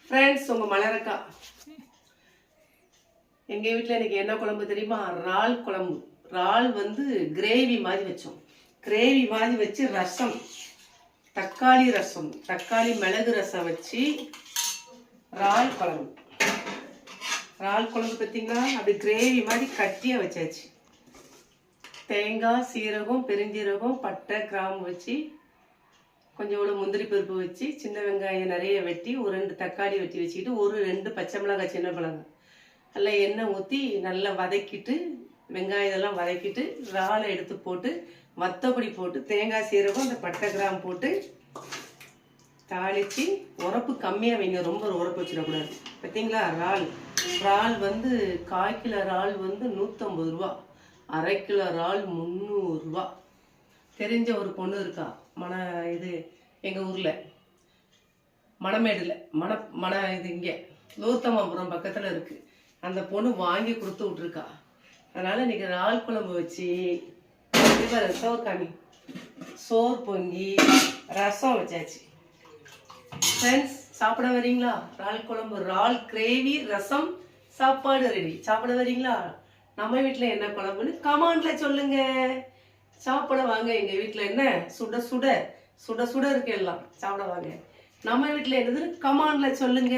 Friends, உங்கள் மலரக்கா. எங்கள் வீட்டில் இன்றைக்கி என்ன குழம்பு தெரியுமா? இறால் குழம்பு. இறால் வந்து கிரேவி மாதிரி வச்சோம். கிரேவி மாதிரி வச்சு ரசம், தக்காளி ரசம், தக்காளி மிளகு ரசம் வச்சு இறால் குழம்பு. இறால் குழம்பு பார்த்தீங்கன்னா அப்படி கிரேவி மாதிரி கட்டியாக வச்சாச்சு. தேங்காய், சீரகம், பெருஞ்சீரகம், பட்டை, கிராம்பு வச்சு, கொஞ்சோண்டு முந்திரி பருப்பு வச்சு, சின்ன வெங்காயம் நிறைய வெட்டி, ஒரு 2 தக்காளி வெட்டி வச்சுக்கிட்டு, ஒரு 2 பச்சை மிளகாய், சின்ன மிளகாய் நல்லா எண்ணெய் ஊற்றி நல்லா வதக்கிட்டு, வெங்காயம் இதெல்லாம் வதக்கிட்டு, இறாலை எடுத்து போட்டு, வத்தப்பொடி போட்டு, தேங்காய், சீரகம், அந்த பட்டை, கிராம்பு போட்டு தாளித்து, உரப்பு கம்மியாக வைங்க, ரொம்ப உரப்பு வச்சிடக்கூடாது. பார்த்தீங்களா? இறால் வந்து 1/4 கிலோ இறால் வந்து 150 ரூபா, 1/2 கிலோ இறால் 300 ரூபா. தெரிஞ்ச ஒரு பொண்ணு இருக்கா, இது எங்கள் ஊரில் மணமேடில் இது இங்கே லூத்தமாபுரம் பக்கத்தில் இருக்குது. அந்த பொண்ணு வாங்கி கொடுத்து விட்ருக்கா. அதனால் இன்றைக்கி இறால் குழம்பு வச்சு சோறு பொங்கி ரசம் வச்சாச்சு. ஃப்ரெண்ட்ஸ், சாப்பிட வரீங்களா? இறால் குழம்பு, இறால் கிரேவி, ரசம், சாப்பாடு ரெடி. சாப்பிட வரீங்களா? நம்ம வீட்டில் என்ன குழம்புன்னு கமெண்ட்ல சொல்லுங்க. சாப்பிட வாங்க. எங்கள் வீட்டில் என்ன சுட சுட சுட சுட இருக்கு, எல்லாம் சாப்பிட வாங்க. நம்ம வீட்டில் என்னதுன்னு கமெண்ட்ல சொல்லுங்க.